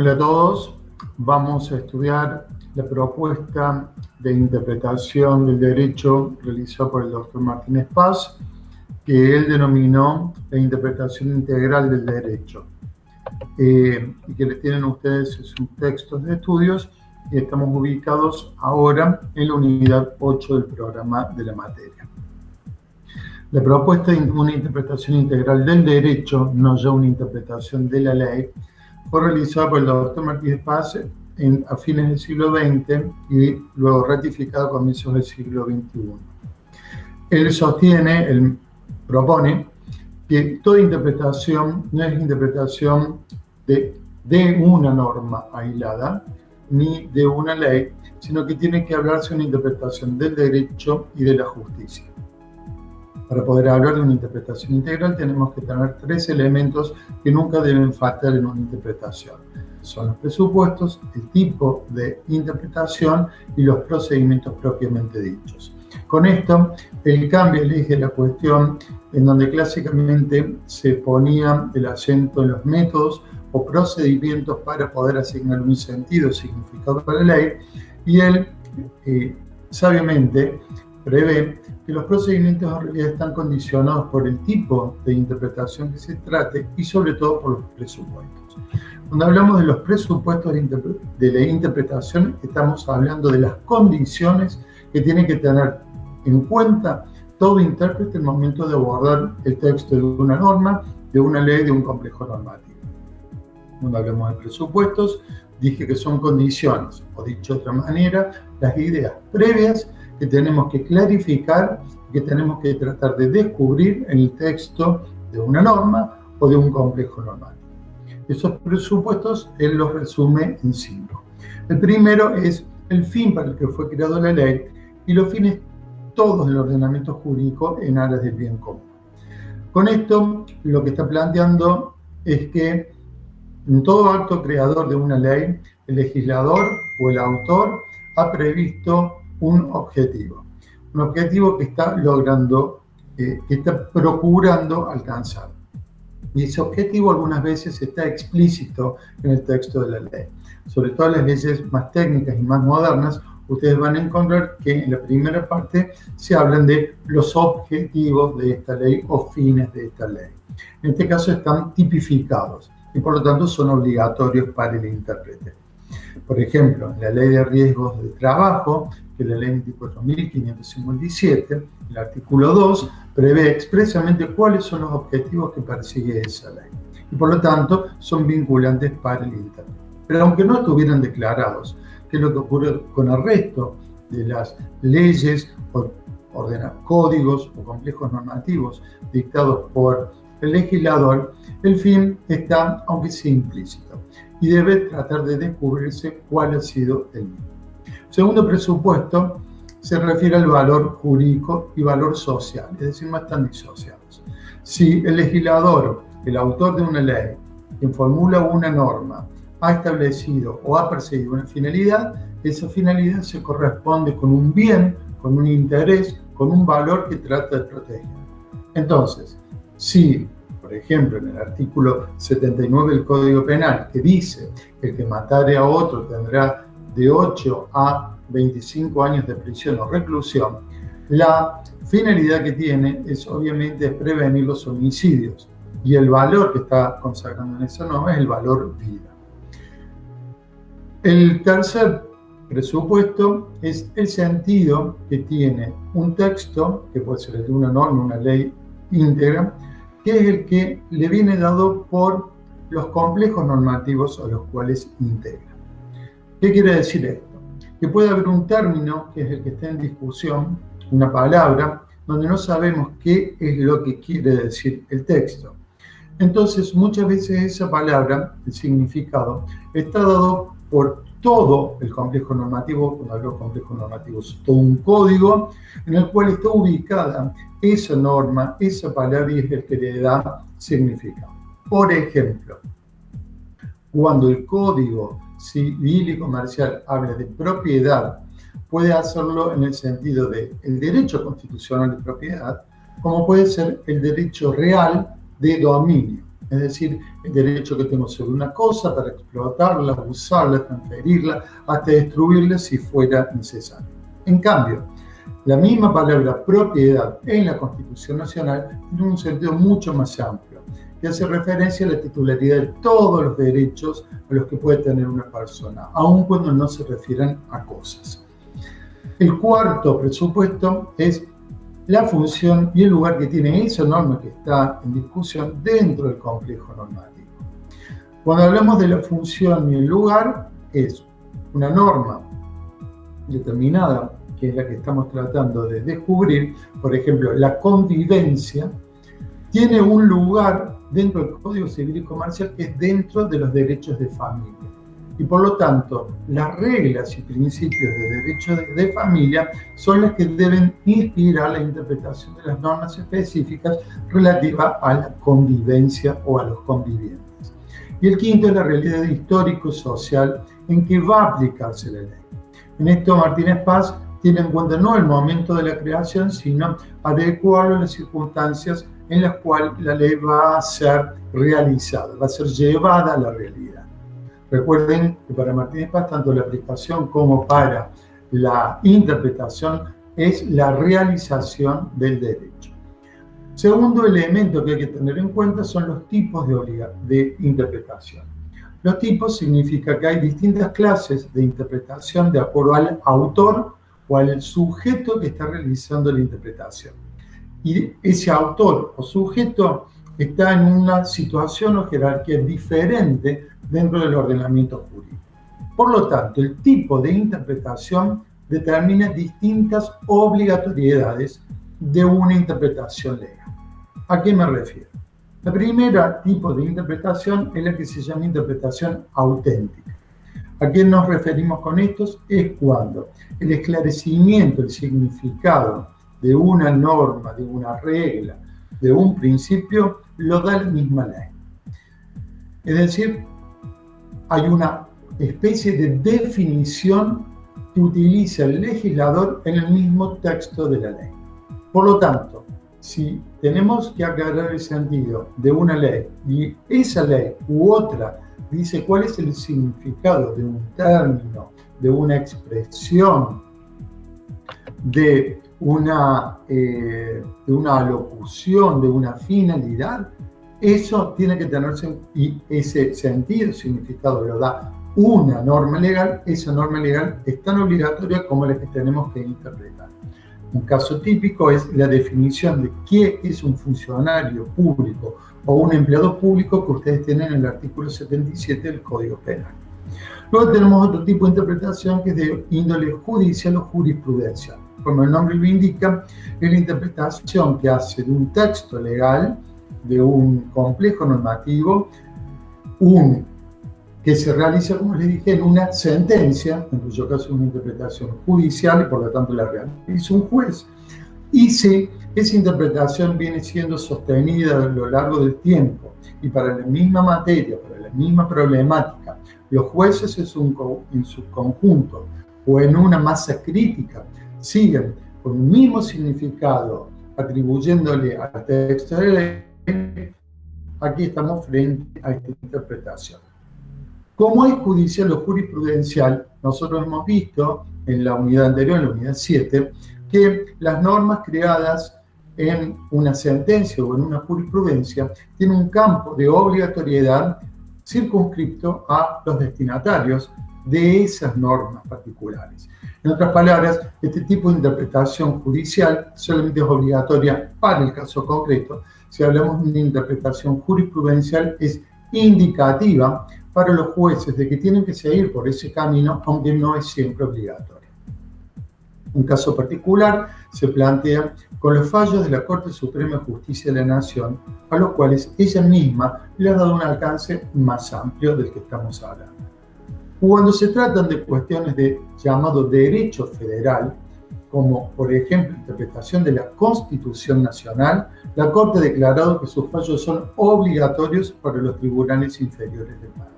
Hola a todos. Vamos a estudiar la propuesta de interpretación del derecho realizada por el doctor Martínez Paz, que él denominó la interpretación integral del derecho, y que le tienen ustedes sus textos de estudios, y estamos ubicados ahora en la unidad 8 del programa de la materia. La propuesta de una interpretación integral del derecho, no ya una interpretación de la ley, fue realizada por el doctor Martínez Paz a fines del siglo XX y luego ratificada a comienzos del siglo XXI. Él propone que toda interpretación no es interpretación de una norma aislada ni de una ley, sino que tiene que hablarse de una interpretación del derecho y de la justicia. Para poder hablar de una interpretación integral tenemos que tener tres elementos que nunca deben faltar en una interpretación. Son los presupuestos, el tipo de interpretación y los procedimientos propiamente dichos. Con esto, el cambio elige la cuestión en donde clásicamente se ponía el acento en los métodos o procedimientos para poder asignar un sentido o significado a la ley, y él sabiamente prevé que los procedimientos en realidad están condicionados por el tipo de interpretación que se trate y sobre todo por los presupuestos. Cuando hablamos de los presupuestos de la interpretación, estamos hablando de las condiciones que tiene que tener en cuenta todo intérprete en el momento de abordar el texto de una norma, de una ley, de un complejo normativo. Cuando hablamos de presupuestos, dije que son condiciones, o dicho de otra manera, las ideas previas que tenemos que clarificar, que tenemos que tratar de descubrir en el texto de una norma o de un complejo normativo. Esos presupuestos él los resume en 5. El primero es el fin para el que fue creada la ley y los fines todos del ordenamiento jurídico en aras del bien común. Con esto, lo que está planteando es que en todo acto creador de una ley, el legislador o el autor ha previsto un objetivo que está logrando, que está procurando alcanzar. Y ese objetivo algunas veces está explícito en el texto de la ley. Sobre todo en las leyes más técnicas y más modernas, ustedes van a encontrar que en la primera parte se hablan de los objetivos de esta ley o fines de esta ley. En este caso están tipificados y por lo tanto son obligatorios para el intérprete. Por ejemplo, en la Ley de Riesgos de Trabajo, que es la Ley 24.557, el artículo 2 prevé expresamente cuáles son los objetivos que persigue esa ley. Y por lo tanto, son vinculantes para el intérprete. Pero aunque no estuvieran declarados, que es lo que ocurre con el resto de las leyes, códigos o complejos normativos dictados por el legislador, el fin está, aunque sea implícito, y debe tratar de descubrirse cuál ha sido el mismo. Segundo presupuesto se refiere al valor jurídico y valor social, es decir, no están disociados. Si el legislador, el autor de una ley, quien formula una norma, ha establecido o ha perseguido una finalidad, esa finalidad se corresponde con un bien, con un interés, con un valor que trata de proteger. Entonces, si, por ejemplo, en el artículo 79 del Código Penal, que dice que el que matare a otro tendrá de 8 a 25 años de prisión o reclusión, la finalidad que tiene es obviamente prevenir los homicidios, y el valor que está consagrando en esa norma es el valor vida. El tercer presupuesto es el sentido que tiene un texto, que puede ser el de una norma, una ley íntegra, que es el que le viene dado por los complejos normativos a los cuales integra. ¿Qué quiere decir esto? Que puede haber un término, que es el que está en discusión, una palabra, donde no sabemos qué es lo que quiere decir el texto. Entonces, muchas veces esa palabra, el significado, está dado por todo el complejo normativo. Cuando hablo de complejo normativo, es todo un código en el cual está ubicada esa norma, esa palabra, y es el que le da significado. Por ejemplo, cuando el Código Civil y Comercial habla de propiedad, puede hacerlo en el sentido de el derecho constitucional de propiedad, como puede ser el derecho real de dominio. es decir, el derecho que tengo sobre una cosa para explotarla, usarla, transferirla, hasta destruirla si fuera necesario. En cambio, la misma palabra propiedad en la Constitución Nacional tiene un sentido mucho más amplio, que hace referencia a la titularidad de todos los derechos a los que puede tener una persona, aun cuando no se refieran a cosas. El cuarto presupuesto es la función y el lugar que tiene esa norma que está en discusión dentro del complejo normativo. Cuando hablamos de la función y el lugar, es una norma determinada, que es la que estamos tratando de descubrir. Por ejemplo, la convivencia tiene un lugar dentro del Código Civil y Comercial que es dentro de los derechos de familia. Y por lo tanto, las reglas y principios de derecho de familia son las que deben inspirar la interpretación de las normas específicas relativas a la convivencia o a los convivientes. Y el quinto es la realidad histórico-social en que va a aplicarse la ley. En esto, Martínez Paz tiene en cuenta no el momento de la creación, sino adecuarlo a las circunstancias en las cuales la ley va a ser realizada, va a ser llevada a la realidad. Recuerden que para Martínez Paz, tanto la aplicación como para la interpretación es la realización del derecho. Segundo elemento que hay que tener en cuenta son los tipos de interpretación. Los tipos significa que hay distintas clases de interpretación de acuerdo al autor o al sujeto que está realizando la interpretación. Y ese autor o sujeto está en una situación o jerarquía diferente dentro del ordenamiento jurídico. Por lo tanto, el tipo de interpretación determina distintas obligatoriedades de una interpretación legal. ¿A qué me refiero? La primera tipo de interpretación es la que se llama interpretación auténtica. ¿A qué nos referimos con esto? Es cuando el esclarecimiento, el significado de una norma, de una regla, de un principio, lo da la misma ley. Es decir, hay una especie de definición que utiliza el legislador en el mismo texto de la ley. Por lo tanto, si tenemos que aclarar el sentido de una ley y esa ley u otra dice cuál es el significado de un término, de una expresión, de una alocución, de una finalidad, eso tiene que tenerse, y ese sentido, significado lo da una norma legal. Esa norma legal es tan obligatoria como la que tenemos que interpretar. Un caso típico es la definición de qué es un funcionario público o un empleado público que ustedes tienen en el artículo 77 del Código Penal. Luego tenemos otro tipo de interpretación que es de índole judicial o jurisprudencial. Como el nombre lo indica, es la interpretación que hace de un texto legal, de un complejo normativo, que se realiza, como les dije, en una sentencia, en cuyo caso es una interpretación judicial y por lo tanto la realiza un juez. Y si esa interpretación viene siendo sostenida a lo largo del tiempo y para la misma materia, para la misma problemática, los jueces en su conjunto o en una masa crítica siguen con el mismo significado atribuyéndole al texto de ley, aquí estamos frente a esta interpretación. Como es judicial o jurisprudencial, nosotros hemos visto en la unidad anterior, en la unidad 7, que las normas creadas en una sentencia o en una jurisprudencia tienen un campo de obligatoriedad circunscripto a los destinatarios de esas normas particulares. En otras palabras, este tipo de interpretación judicial solamente es obligatoria para el caso concreto. Si hablamos de una interpretación jurisprudencial, es indicativa para los jueces de que tienen que seguir por ese camino, aunque no es siempre obligatorio. Un caso particular se plantea con los fallos de la Corte Suprema de Justicia de la Nación, a los cuales ella misma le ha dado un alcance más amplio del que estamos hablando. Cuando se tratan de cuestiones de llamado derecho federal, como por ejemplo interpretación de la Constitución Nacional, la Corte ha declarado que sus fallos son obligatorios para los tribunales inferiores del país.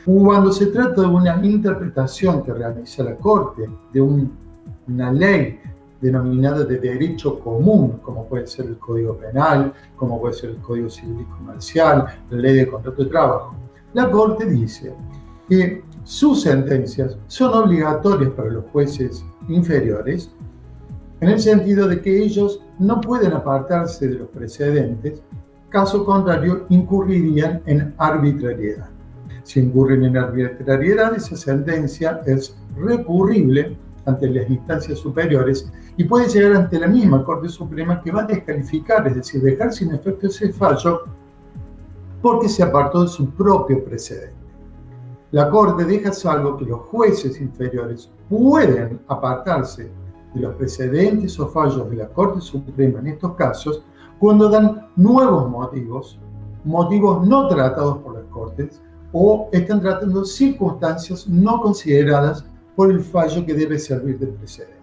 Cuando se trata de una interpretación que realiza la Corte de una ley denominada de derecho común, como puede ser el Código Penal, como puede ser el Código Civil y Comercial, la Ley de Contrato de Trabajo. La Corte dice que sus sentencias son obligatorias para los jueces inferiores, en el sentido de que ellos no pueden apartarse de los precedentes, caso contrario incurrirían en arbitrariedad. Si incurren en arbitrariedad, esa sentencia es recurrible ante las instancias superiores y puede llegar ante la misma Corte Suprema, que va a descalificar, es decir, dejar sin efecto ese fallo porque se apartó de su propio precedente. La Corte deja salvo que los jueces inferiores pueden apartarse de los precedentes o fallos de la Corte Suprema en estos casos cuando dan nuevos motivos no tratados por las Cortes, o están tratando circunstancias no consideradas por el fallo que debe servir de precedente.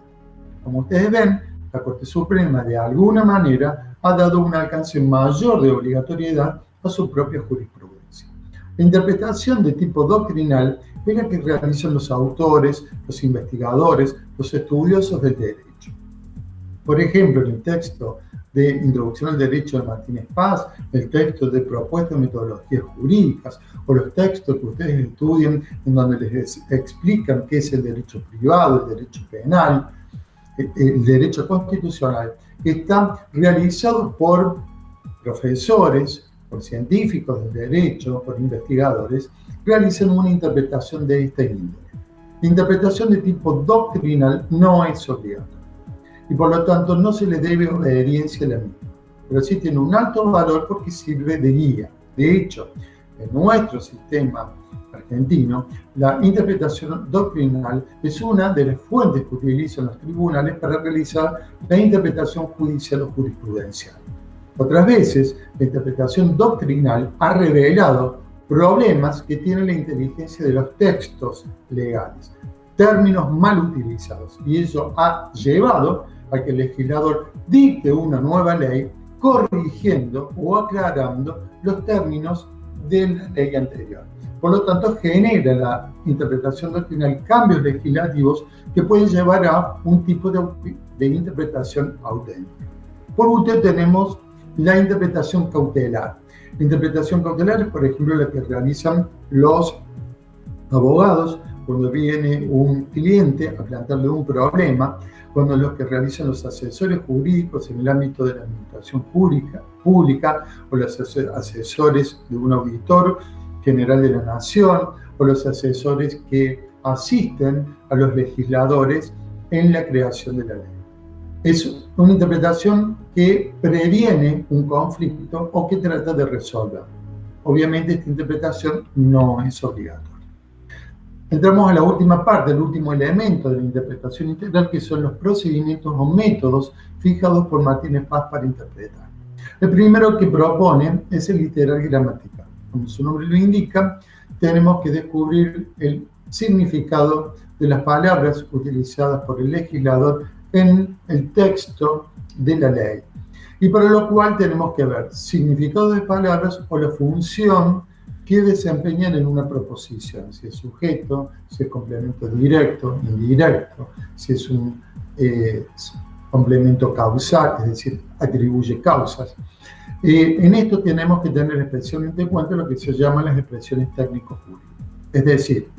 Como ustedes ven, la Corte Suprema de alguna manera ha dado un alcance mayor de obligatoriedad a su propia jurisprudencia. La interpretación de tipo doctrinal es la que realizan los autores, los investigadores, los estudiosos del derecho. Por ejemplo, en el texto de Introducción al Derecho de Martínez Paz, el texto de Propuestas de Metodologías Jurídicas, o los textos que ustedes estudian en donde les explican qué es el derecho privado, el derecho penal, el derecho constitucional, que están realizados por profesores, por científicos del derecho, por investigadores, realizan una interpretación de esta índole. La interpretación de tipo doctrinal no es obligatoria y por lo tanto no se le debe obediencia a la misma, pero sí tiene un alto valor porque sirve de guía. De hecho, en nuestro sistema argentino, la interpretación doctrinal es una de las fuentes que utilizan los tribunales para realizar la interpretación judicial o jurisprudencial. Otras veces, la interpretación doctrinal ha revelado problemas que tiene la inteligencia de los textos legales, términos mal utilizados, y eso ha llevado a que el legislador dicte una nueva ley corrigiendo o aclarando los términos de la ley anterior. Por lo tanto, genera la interpretación doctrinal cambios legislativos que pueden llevar a un tipo de interpretación auténtica. Por último, tenemos la interpretación cautelar. La interpretación cautelar es, por ejemplo, la que realizan los abogados cuando viene un cliente a plantearle un problema, cuando los que realizan los asesores jurídicos en el ámbito de la administración pública o los asesores de un auditor general de la nación o los asesores que asisten a los legisladores en la creación de la ley. Es una interpretación que previene un conflicto o que trata de resolverlo. Obviamente esta interpretación no es obligatoria. Entramos a la última parte, el último elemento de la interpretación integral, que son los procedimientos o métodos fijados por Martínez Paz para interpretar. El primero que propone es el literal gramatical. Como su nombre lo indica, tenemos que descubrir el significado de las palabras utilizadas por el legislador en el texto de la ley. Y para lo cual tenemos que ver significado de palabras o la función que desempeñan en una proposición, si es sujeto, si es complemento directo, indirecto, si es un complemento causal, es decir, atribuye causas. En esto tenemos que tener especialmente en cuenta lo que se llaman las expresiones técnico-jurídicas. Es decir,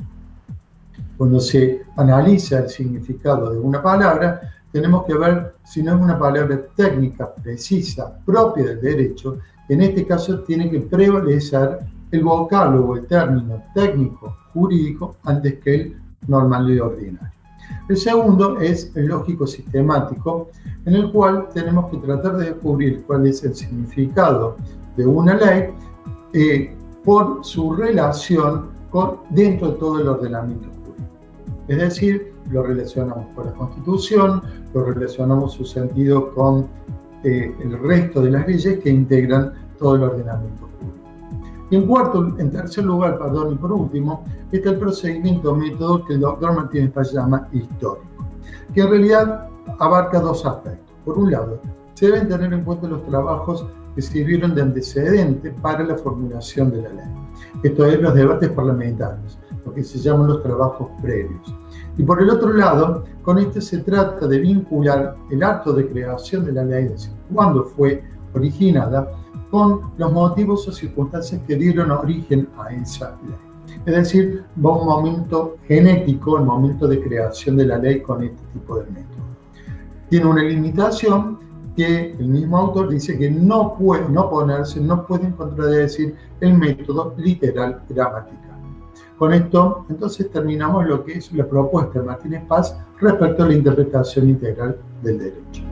cuando se analiza el significado de una palabra, tenemos que ver si no es una palabra técnica, precisa, propia del derecho. En este caso tiene que prevalecer el vocablo o el término técnico jurídico antes que el normal y ordinario. El segundo es el lógico sistemático, en el cual tenemos que tratar de descubrir cuál es el significado de una ley por su relación dentro de todo el ordenamiento jurídico. Es decir, lo relacionamos con la Constitución, lo relacionamos su sentido con el resto de las leyes que integran todo el ordenamiento jurídico. Y en tercer lugar, y por último, está el procedimiento o método que el doctor Martínez Paz llama histórico, que en realidad abarca dos aspectos. Por un lado, se deben tener en cuenta los trabajos que sirvieron de antecedente para la formulación de la ley. Esto es, los debates parlamentarios, lo que se llaman los trabajos previos. Y por el otro lado, con este se trata de vincular el acto de creación de la ley, es decir, cuándo fue originada, con los motivos o circunstancias que dieron origen a esa ley. Es decir, va un momento genético, el momento de creación de la ley con este tipo de método. Tiene una limitación que el mismo autor dice que no puede contradecir el método literal gramatical. Con esto, entonces, terminamos lo que es la propuesta de Martínez Paz respecto a la interpretación integral del derecho.